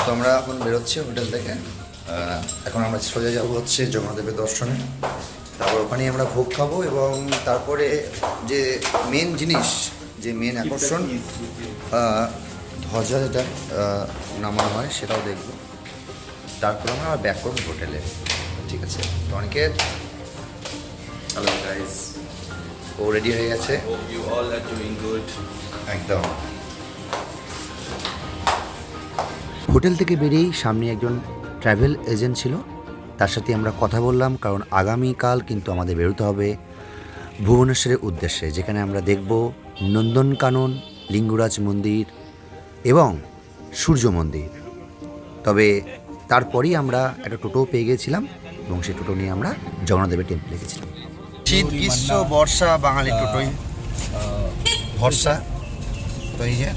তো আমরা এখন বেরোচ্ছি হোটেল থেকে। এখন আমরা সোজা যাবো হচ্ছে জগন্নাথদেবের দর্শনে, তারপর ওখানেই আমরা ভোগ খাবো এবং তারপরে যে মেন জিনিস, যে মেন আকর্ষণ ধ্বজা যেটা নামানো হয় সেটাও দেখব। তারপর আমরা ব্যাক করবো হোটেলে। ঠিক আছে, তো অনেকে হ্যালো গাইস, ও রেডি হয়ে গেছে। You all are doing good. একদম। হোটেল থেকে বেরিয়েই সামনে একজন ট্রাভেল এজেন্ট ছিল, তার সাথে আমরা কথা বললাম, কারণ আগামীকাল কিন্তু আমাদের বেরোতে হবে ভুবনেশ্বরের উদ্দেশ্যে, যেখানে আমরা দেখব নন্দনকানন, লিঙ্গরাজ মন্দির এবং সূর্য মন্দির। তবে তারপরেই আমরা একটা টোটো পেয়ে গিয়েছিলাম এবং সেই টোটো নিয়ে আমরা জগন্নাথদেবের টেম্পলে গেছিলাম। শীত, গ্রীষ্ম, বর্ষা, বাঙালি টোটোই ভরসা। তো এই যে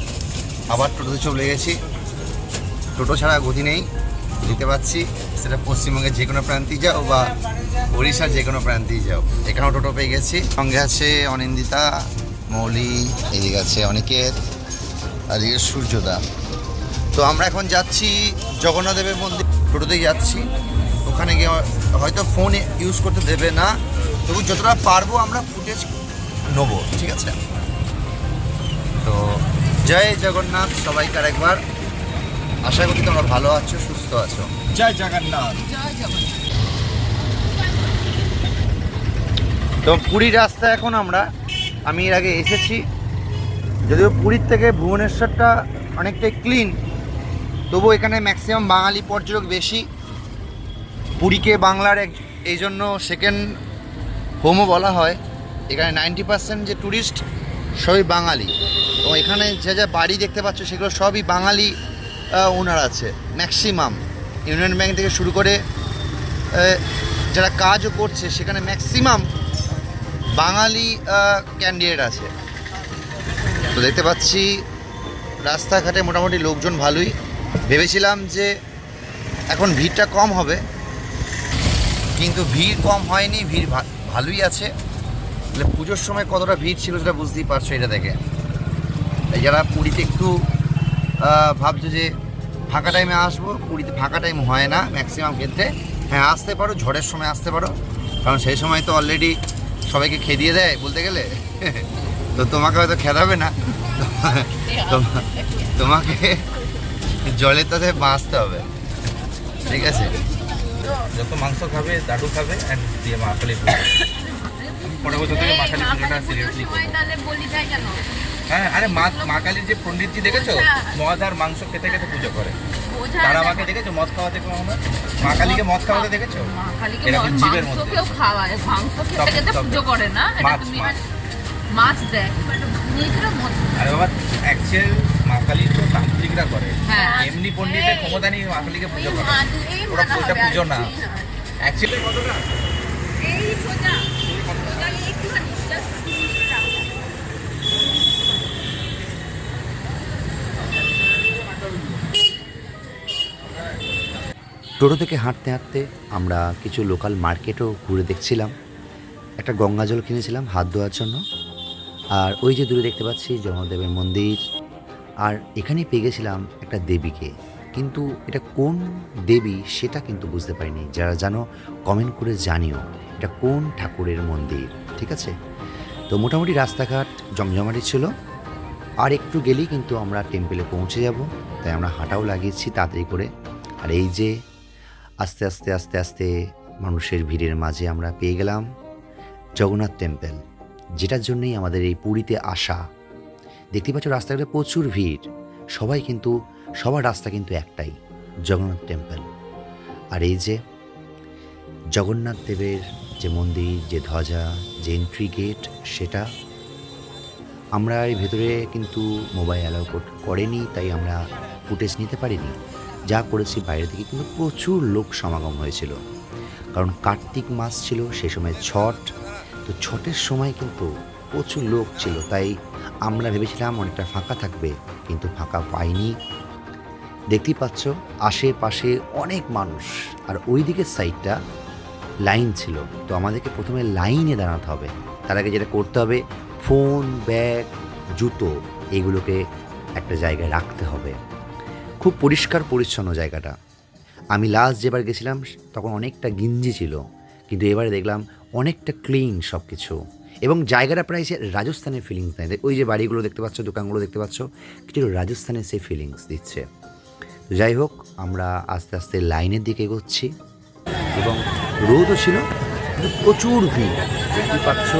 আবার টোটোতে চলে গেছি। টোটো ছাড়া গতি নেই, যেতে পারছি, সেটা পশ্চিমবঙ্গের যে কোনো প্রান্তেই যাও বা উড়িষ্যার যে কোনো প্রান্তেই যাও। এখানেও টোটো পেয়ে গেছি। সঙ্গে আছে অনিন্দিতা, মৌলি, এদিকে আছে অনেকের, আর এদিকে সূর্যদা। তো আমরা এখন যাচ্ছি জগন্নাথদেবের মন্দির, টোটোতেই যাচ্ছি। ওখানে গিয়ে হয়তো ফোন ইউজ করতে দেবে না, তবু যতটা পারবো আমরা ফুটেজ নেবো। ঠিক আছে, তো জয় জগন্নাথ সবাইকার একবার। আশা করি তোমরা ভালো আছো, সুস্থ আছো। জয় জগন্নাথ। তো পুরীর রাস্তা এখন আমি এর আগে এসেছি, যদিও পুরীর থেকে ভুবনেশ্বরটা অনেকটাই ক্লিন, তবু এখানে ম্যাক্সিমাম বাঙালি পর্যটক বেশি। পুরীকে বাংলার এই জন্য সেকেন্ড হোমও বলা হয়। এখানে 90% যে ট্যুরিস্ট সবই বাঙালি, এবং এখানে যে যা বাড়ি দেখতে পাচ্ছ সেগুলো সবই বাঙালি ওনার আছে। ম্যাক্সিমাম ইউনিয়ন ব্যাংক থেকে শুরু করে যারা কাজও করছে সেখানে ম্যাক্সিমাম বাঙালি ক্যান্ডিডেট আছে। তো দেখতে পাচ্ছি রাস্তাঘাটে মোটামুটি লোকজন ভালোই। ভেবেছিলাম যে এখন ভিড়টা কম হবে, কিন্তু ভিড় কম হয়নি, ভিড় ভালোই আছে। তাহলে পুজোর সময় কতটা ভিড় ছিল সেটা বুঝতেই পারছো এটা দেখে। যারা পুরীতে একটু ভাবছো যে ফাঁকা টাইমে আসবো, পুরীতে ফাঁকা টাইম হয় না ম্যাক্সিমাম ক্ষেত্রে। হ্যাঁ, আসতে পারো, ঝড়ের সময় আসতে পারো, কারণ সেই সময় তো অলরেডি সবাইকে খেদিয়ে দেয় বলতে গেলে। তো তোমাকে হয়তো খেদাবে না, তোমাকে জলের তাতে বাঁচতে হবে। ঠিক আছে, যত মাংস খাবে, দাদু খাবে, আর দিয়ে মাখালি পরের বছর থেকে মাখালি পুজোটা সিরিয়াসলি হ্যাঁ। আরে মা কালীর যে পণ্ডিতজি দেখেছো, মদ আর মাংস খেতে খেতে পুজো করে। তারা মাকে দেখেছো মদ খাওয়াতে? মা কালীকে মদ খাওয়াতে দেখেছো? এরকম জীবের মধ্যে আরে বাবা, অ্যাকচুয়াল মা কালীর তো তান্ত্রিকরা করে, এমনি পণ্ডিতের ক্ষমতা নেই মা কালীকে পুজো করে। ওরা পুজো না অ্যাকচুয়ালি কতটা টোটো থেকে হাঁটতে হাঁটতে আমরা কিছু লোকাল মার্কেটও ঘুরে দেখছিলাম। একটা গঙ্গা জল কিনেছিলাম হাত ধোয়ার জন্য। আর ওই যে দূরে দেখতে পাচ্ছি জগন্নাথদেবের মন্দির, আর এখানেই পেয়ে গেছিলাম একটা দেবীকে, কিন্তু এটা কোন দেবী সেটা কিন্তু বুঝতে পারিনি। যারা জানো কমেন্ট করে জানিও এটা কোন ঠাকুরের মন্দির। ঠিক আছে, তো মোটামুটি রাস্তাঘাট জমজমাটি ছিল, আর একটু গেলেই কিন্তু আমরা টেম্পলে পৌঁছে যাব। তাই আমরা হাঁটাও লাগিয়েছি তাড়াতাড়ি করে। আর এই যে আস্তে আস্তে আস্তে আস্তে মানুষের ভিড়ের মাঝে আমরা পেয়ে গেলাম জগন্নাথ টেম্পল, যেটার জন্যই আমাদের এই পুরীতে আসা। দেখতে পাচ্ছ রাস্তাঘাটে প্রচুর ভিড়, সবার রাস্তা কিন্তু একটাই, জগন্নাথ টেম্পল। আর এই যে জগন্নাথ দেবের যে মন্দির, যে ধ্বজা, যে এন্ট্রি গেট, সেটা আমরা এই ভেতরে কিন্তু মোবাইল অ্যালাউ করেনি, তাই আমরা ফুটেজ নিতে পারিনি। যা করেছি বাইরে থেকে কিন্তু প্রচুর লোক সমাগম হয়েছিল, কারণ কার্তিক মাস ছিল, সে সময় ছট। তো ছটের সময় কিন্তু প্রচুর লোক ছিল, তাই আমরা ভেবেছিলাম অনেকটা ফাঁকা থাকবে, কিন্তু ফাঁকা পাইনি। দেখতেই পাচ্ছ আশেপাশে অনেক মানুষ, আর ওই দিকের সাইডটা লাইন ছিল। তো আমাদেরকে প্রথমে লাইনে দাঁড়াতে হবে। তার আগে যেটা করতে হবে, ফোন, ব্যাগ, জুতো এগুলোকে একটা জায়গায় রাখতে হবে। খুব পরিষ্কার পরিচ্ছন্ন জায়গাটা। আমি লাস্ট যেবার গেছিলাম তখন অনেকটা গিঞ্জি ছিল, কিন্তু এবারে দেখলাম অনেকটা ক্লিন সব কিছু, এবং জায়গাটা প্রায় সে রাজস্থানের ফিলিংস দেয়। ওই যে বাড়িগুলো দেখতে পাচ্ছ, দোকানগুলো দেখতে পাচ্ছ, কিছু রাজস্থানের সেই ফিলিংস দিচ্ছে। তো যাই হোক, আমরা আস্তে আস্তে লাইনের দিকে এগোচ্ছি, এবং রোদও ছিল কিন্তু প্রচুর ভিড়। দেখতে পাচ্ছ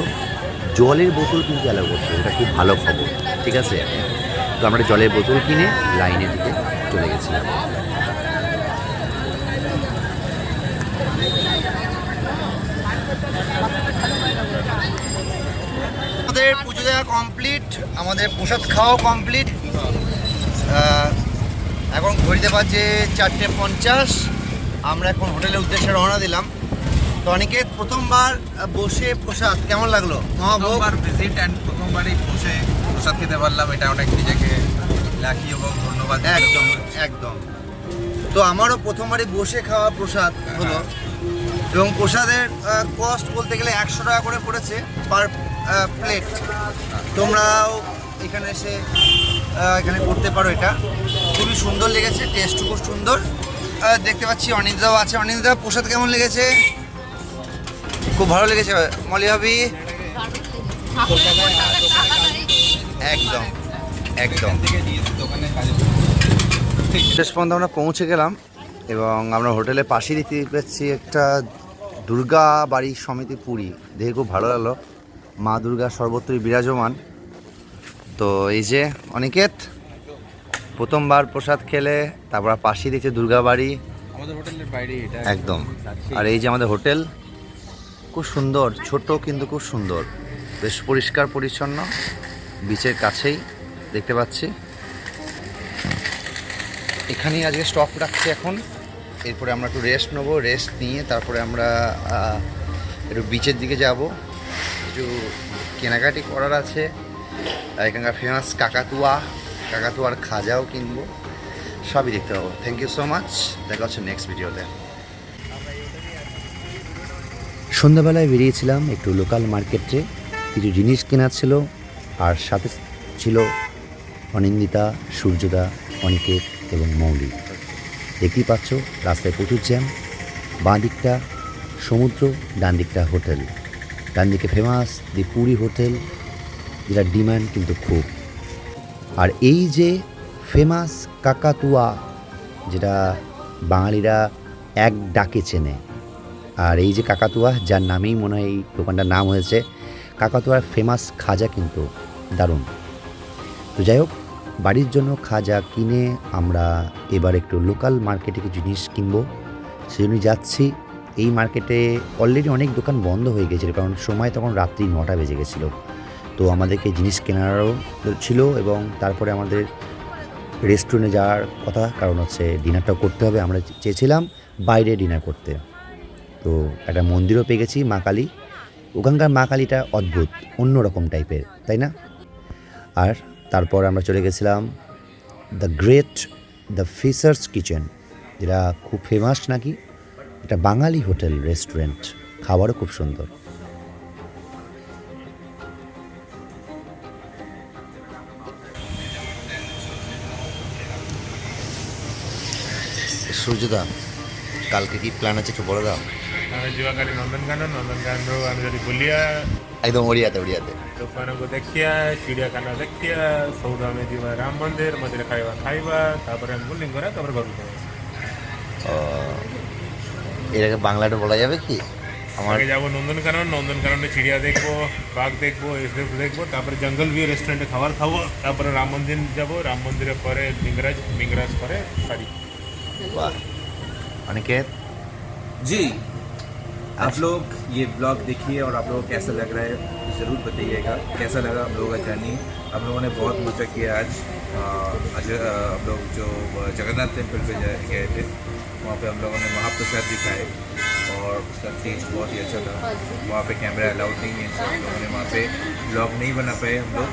জলের বোতল কিন্তু অ্যালাউ করছে, এটা খুব ভালো খবর, ঠিক আছে। তো আমরা জলের বোতল কিনে লাইনের দিকে চলে গেছিলাম। আমাদের পুজো দেওয়া কমপ্লিট, আমাদের প্রসাদ খাওয়াও কমপ্লিট। এখন ঘড়িতে বাজে 4:50। আমরা এখন হোটেলের উদ্দেশ্যে রওনা দিলাম। তো অনেকের প্রথমবার বসে প্রসাদ কেমন লাগলো? প্রথমবার ভিজিট অ্যান্ড প্রথমবারই বসে প্রসাদ খেতে পারলাম, এটা অনেক নিজেকে লাকি এবং ধন্যবাদ। একদম একদম। তো আমারও প্রথমবারই বসে খাওয়া প্রসাদ হলো, এবং প্রসাদের কস্ট বলতে গেলে 100 টাকা করে পড়েছে পার প্লেট। তোমরাও এখানে এসে এখানে করতে পারো। এটা খুবই সুন্দর লেগেছে, টেস্ট খুব সুন্দর। দেখতে পাচ্ছি অনিন্দাও আছে। অনিন্দা, প্রসাদ কেমন লেগেছে? খুব ভালো লেগেছে মলি ভাবি? একদম একদম। শেষ পর্যন্ত আমরা পৌঁছে গেলাম, এবং আমরা হোটেলের পাশেই দেখতে পাচ্ছি একটা দুর্গা বাড়ি সমিতি পুরী। দেখে খুব ভালো লাগলো, মা দুর্গা সর্বত্রই বিরাজমান। তো এই যে অনিকেত প্রথমবার প্রসাদ খেলে, তারপর পাশেই দেখছে দুর্গা বাড়ি, আমাদের হোটেলের বাইরে এটা একদম। আর এই যে আমাদের হোটেল, খুব সুন্দর, ছোট কিন্তু খুব সুন্দর, বেশ পরিষ্কার পরিচ্ছন্ন, বিচের কাছেই দেখতে পাচ্ছি। এখানেই আজকে স্টপ রাখছি এখন। এরপরে আমরা একটু রেস্ট নেবো, রেস্ট নিয়ে তারপরে আমরা একটু বিচের দিকে যাব। কিছু কেনাকাটি করার আছে, এখানকার ফেমাস কাকাতুয়ার খাজাও কিনবো, সবই দেখতে পাবো। থ্যাংক ইউ সো মাচ, দেখা হচ্ছে নেক্সট ভিডিওতে। সন্ধ্যাবেলায় বেরিয়েছিলাম একটু লোকাল মার্কেটে, কিছু জিনিস কেনার ছিল, আর সাথে ছিল অনিন্দিতা, সূর্যদা, অনিকেত এবং মৌলি। দেখতেই পাচ্ছ রাস্তায় প্রচুর জ্যাম। বাঁ দিকটা সমুদ্র, ডান দিকটা হোটেল। ডান দিকে ফেমাস দি পুরী হোটেল, যেটা ডিমান্ড কিন্তু খুব। আর এই যে ফেমাস কাকাতুয়া, যেটা বাঙালিরা এক ডাকে চেনে। আর এই যে কাকাতুয়া, যার নামেই মনে হয় এই দোকানটার নাম হয়েছে, কাকাতুয়ার ফেমাস খাজা কিন্তু দারুণ। তো যাই হোক, বাড়ির জন্য খাজা কিনে আমরা এবার একটু লোকাল মার্কেটে কিছু জিনিস কিনবো, সেজন্যই যাচ্ছি। এই মার্কেটে অলরেডি অনেক দোকান বন্ধ হয়ে গেছিলো, কারণ সময় তখন রাত্রি 9টা বেজে গেছিলো। তো আমাদেরকে জিনিস কেনারও ছিল, এবং তারপরে আমাদের রেস্টুরেন্টে যাওয়ার কথা, কারণ হচ্ছে ডিনারটাও করতে হবে। আমরা চেয়েছিলাম বাইরে ডিনার করতে। তো একটা মন্দিরও পেয়ে গেছি, মা কালী। ওখানকার মা কালীটা অদ্ভুত, অন্যরকম টাইপের, তাই না? আর তারপর আমরা চলে গেছিলাম দ্য ফিশার্স কিচেন, যেটা খুব ফেমাস নাকি। এটা বাঙালি হোটেল রেস্টুরেন্ট, খাবারও খুব সুন্দর। সূর্যদা, কালকে কি প্ল্যান আছে একটু বলে দাও। ଆମେ ଯିବା କାଲି ନନ୍ଦନକାନନରୁ ଆମେ ଯଦି ବୁଲିବା, একদম ওড়িয়াতে। ଲୋକମାନଙ୍କୁ ଦେଖିବା, ଚିଡ଼ିଆଖାନା ଦେଖିବା, ସବୁଠୁ ଆମେ ଯିବା ରାମ ମନ୍ଦିର ଖାଇବା, ତାପରେ ଆମେ ବୁଲିଂ କରିବା, ତାପରେ ଘରକୁ যাবো। এটাকে বাংলাটা বলা যাবে কি? আগে যাবো নন্দনকাননে চিড়িয়া দেখবো, বাঘ দেখবো, এসব দেখবো, তারপরে জঙ্গল ভিউ রেস্টুরেন্টে খাবার খাবো, তারপরে রাম মন্দির যাবো, রাম মন্দিরের পরে লিঙ্গরাজ পরে বাড়ি। वाह, अनिकेत जी, आप लोग ये ब्लॉग देखिए और आप लोगों को कैसा लग रहा है ज़रूर बताइएगा। कैसा लगा हम लोगों का जर्नी? आप लोगों ने बहुत मज़ा किया आज। हम लोग जो जगन्नाथ टेम्पल पे गए थे, वहाँ पे हम लोगों ने महाप्रसाद दिखाए और उसका टेस्ट बहुत ही अच्छा था। वहाँ पे कैमरा अलाउड नहीं है, सब लोगों ने वहाँ पे ब्लॉग नहीं बना पाए हम लोग।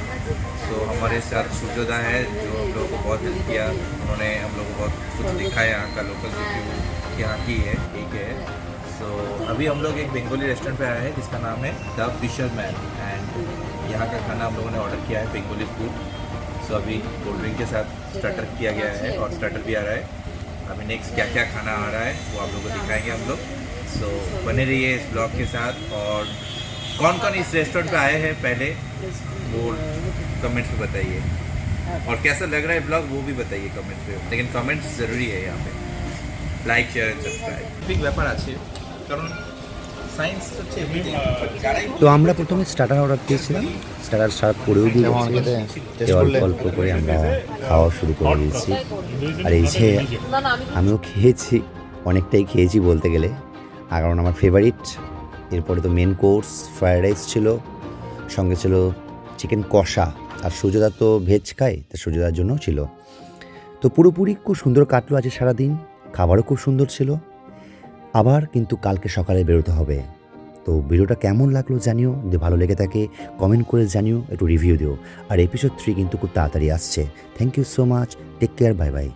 तो हमारे साथ सूर्योदय है, जो हम लोगों को बहुत हेल्प किया। उन्होंने हम लोग को बहुत कुछ दिखाया, यहाँ का लोकल रिव्यू यहाँ की है, ठीक है। सो अभी हम लोग एक बंगाली रेस्टोरेंट पे आए हैं जिसका नाम है द फिशरमैन, एंड यहाँ का खाना हम लोगों ने ऑर्डर किया है, बंगाली फूड। सो अभी कोल्ड ड्रिंक के साथ स्टार्टर किया गया है और स्टार्टर भी आ रहा है। अभी नेक्स्ट क्या क्या खाना आ रहा है वो आप लोगों को दिखाएंगे हम लोग। सो बने रहिए इस ब्लॉग के साथ। और कौन कौन इस रेस्टोरेंट पे आए हैं पहले वो कमेंट्स में बताइए, और कैसा लग रहा है ब्लॉग वो भी बताइए कमेंट्स पे। लेकिन कमेंट्स ज़रूरी है यहाँ पे, like share and subscribe. Big ব্যাপার আছে, কারণ সায়েন্স হচ্ছে এভরিথিং। যারাই তো আমরা প্রথমে স্টার্টার অর্ডার দিয়েছিলাম, স্টার্টার সার্ভ করেও দিয়েছি, অল্প অল্প করে আমরা খাওয়া শুরু করে দিয়েছি। আর এই যে আমিও খেয়েছি, অনেকটাই খেয়েছি বলতে গেলে, কারণ আমার ফেভারিট। এরপরে তো মেন কোর্স ফ্রায়েড রাইস ছিল, সঙ্গে ছিল চিকেন কষা, আর সূর্যদা তো ভেজ খায়, তা সূর্যদার জন্যও ছিল। তো পুরোপুরি খুব সুন্দর কাটলো আজ সারাদিন, খাবারও খুব সুন্দর ছিল। আবার কিন্তু কালকে সকালে বেরোতে হবে। তো ভিডিওটা কেমন লাগলো জানিও, যদি ভালো লেগে থাকে কমেন্ট করে জানিও, একটু রিভিউ দিও। আর এপিসোড 3 কিন্তু খুব তাড়াতাড়ি আসছে। Thank you so much, take care, bye by.